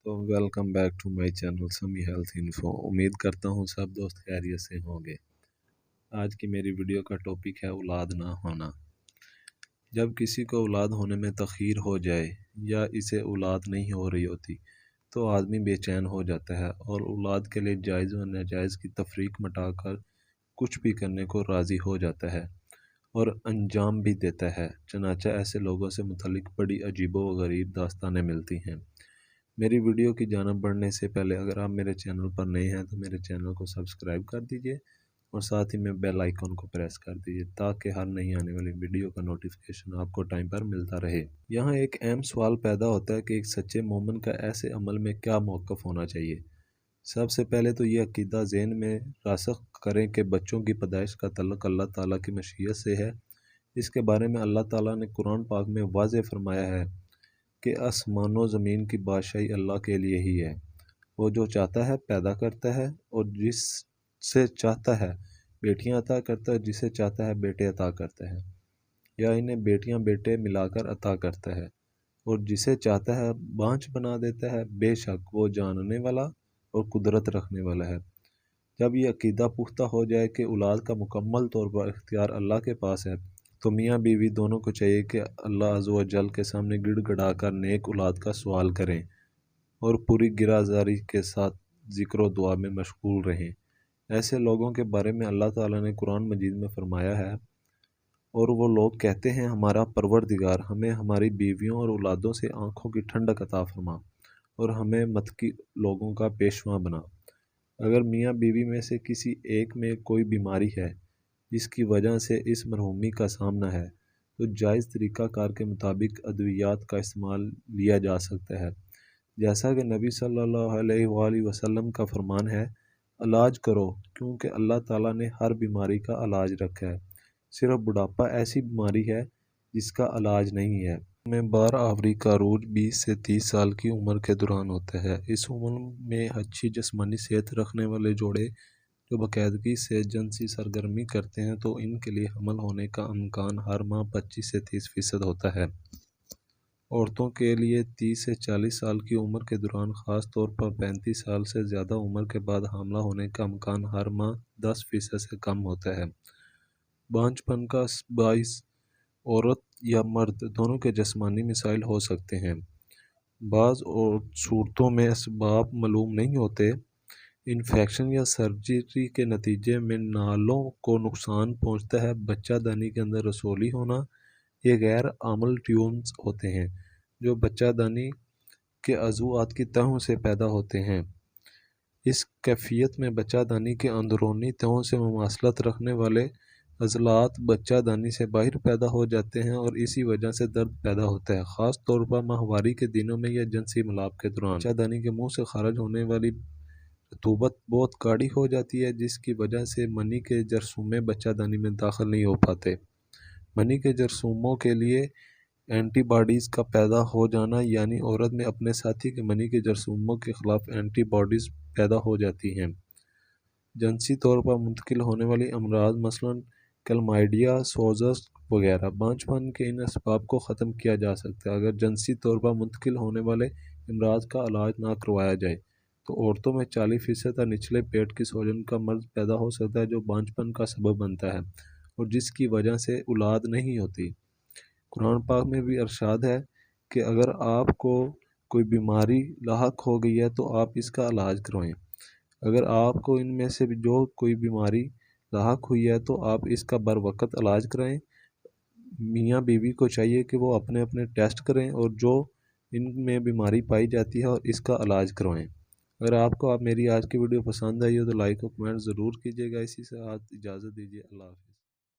तो welcome back to my channel Sami health info. उम्मीद करता हूँ सब दोस्त खैरियत से होंगे। आज की मेरी वीडियो का टॉपिक है औलाद ना होना। जब किसी को औलाद होने में तख़ीर हो जाए या इसे औलाद नहीं हो रही होती तो आदमी बेचैन हो जाता है और औलाद के लिए जायज़ व नाजायज़ की तफरीक मटाकर कुछ भी करने को राज़ी हो जाता है और अंजाम भी देता है। चनाचा ऐसे लोगों से मुतल्लिक बड़ी अजीबो व गरीब दास्तानें मिलती हैं। मेरी वीडियो की जानिब बढ़ने से पहले अगर आप मेरे चैनल पर नए हैं तो मेरे चैनल को सब्सक्राइब कर दीजिए और साथ ही में बेल आइकन को प्रेस कर दीजिए ताकि हर नई आने वाली वीडियो का नोटिफिकेशन आपको टाइम पर मिलता रहे। यहाँ एक अहम सवाल पैदा होता है कि एक सच्चे मोमिन का ऐसे अमल में क्या मौक़िफ़ होना चाहिए। सबसे पहले तो ये अक़ीदा ज़हन में रासख़ करें कि बच्चों की पैदाइश का तल्लुक़ अल्लाह ताला की मशीयत से है। इसके बारे में अल्लाह ताला ने कुरान पाक में वाज़ेह फरमाया है कि आसमानों ज़मीन की बादशाही अल्लाह के लिए ही है। वो जो चाहता है पैदा करता है और जिससे चाहता है बेटियां अता करता है, जिसे चाहता है बेटे अता करता है या इन्हें बेटियां बेटे मिलाकर अता करता है और जिसे चाहता है बांझ बना देता है। बेशक वो जानने वाला और कुदरत रखने वाला है। जब ये अक़ीदा पुख्ता हो जाए कि औलाद का मुकम्मल तौर पर इख्तियार अल्लाह के पास है तो मियाँ बीवी दोनों को चाहिए कि अल्लाह अज़्ज़ व जल के सामने गिड़गिड़ा कर नेक औलाद का सवाल करें और पूरी गिराजारी के साथ ज़िक्र व दुआ में मशगूल रहें। ऐसे लोगों के बारे में अल्लाह ताला ने कुरान मजीद में फ़रमाया है, और वो लोग कहते हैं हमारा परवरदिगार हमें हमारी बीवियों और औलादों से आँखों की ठंडक अता फरमा और हमें मतकी लोगों का पेशवा बना। अगर मियाँ बीवी में से किसी एक में कोई बीमारी है जिसकी वजह से इस मरहूमी का सामना है तो जायज़ तरीक़ाकार के मुताबिक अद्वियात का इस्तेमाल लिया जा सकता है। जैसा कि नबी सल्लल्लाहु अलैहि वसल्लम का फरमान है, इलाज करो क्योंकि अल्लाह ताला ने हर बीमारी का इलाज रखा है। सिर्फ बुढ़ापा ऐसी बीमारी है जिसका इलाज नहीं है। में बार आवरी का अरूज 20 से 30 साल की उम्र के दौरान होता है। इस उम्र में अच्छी जिस्मानी सेहत रखने वाले जोड़े जो बाकायदगी से जिनसी सरगर्मी करते हैं तो इनके लिए हमल होने का इम्कान हर माह 25 से 30% होता है। औरतों के लिए 30 से 40 साल की उम्र के दौरान ख़ास तौर पर 35 साल से ज़्यादा उम्र के बाद हामला होने का इम्कान हर माह 10% से कम होता है। बांझपन का बाइस औरत या मर्द दोनों के जिस्मानी मसाइल हो सकते हैं। बाज़ और सूरतों में असबाब मालूम नहीं होते। इन्फेक्शन या सर्जरी के नतीजे में नालों को नुकसान पहुंचता है। बच्चा दानी के अंदर रसोली होना ये गैर आमल ट्यूम्स होते हैं जो बच्चा दानी के अज़ुआत की तहों से पैदा होते हैं। इस कैफियत में बच्चा दानी के अंदरूनी तहों से मुमासलत रखने वाले अज़लात बच्चा दानी से बाहर पैदा हो जाते हैं और इसी वजह से दर्द पैदा होता है। ख़ास तौर पर माहवारी के दिनों में या जिनसी मिलाप के दौरान बच्चा दानी के मुँह से खारिज होने वाली रतूबत बहुत गाढ़ी हो जाती है जिसकी वजह से मनी के जरसूमे बच्चा दानी में दाखिल नहीं हो पाते। मनी के जरसूमों के लिए एंटीबॉडीज़ का पैदा हो जाना यानी औरत में अपने साथी के मनी के जरसूमों के ख़िलाफ़ एंटीबॉडीज़ पैदा हो जाती हैं। जिनसी तौर पर मुंतकिल होने वाली अमराज मसलन क्लमाइडिया, सोजस वगैरह। बांझपन के इन असबाब को ख़त्म किया जा सकता है। अगर जिनसी तौर पर मुंतकिल होने वाले अमराज का इलाज ना करवाया जाए तो औरतों में 40% निचले पेट की सूजन का मर्ज़ पैदा हो सकता है जो बांझपन का सबब बनता है और जिसकी वजह से औलाद नहीं होती। कुरान पाक में भी इरशाद है कि अगर आपको कोई बीमारी लाहक हो गई है तो आप इसका इलाज करवाएं। अगर आपको इनमें से जो कोई बीमारी लाहक हुई है तो आप इसका बर वक़्त इलाज कराएं। मियाँ बीवी को चाहिए कि वो अपने अपने टेस्ट करें और जो इनमें बीमारी पाई जाती है और इसका इलाज करवाएं। अगर आपको मेरी आज की वीडियो पसंद आई हो तो लाइक और कमेंट ज़रूर कीजिएगा। इसी से आप इजाज़त दीजिए। अल्लाह हाफ़िज़।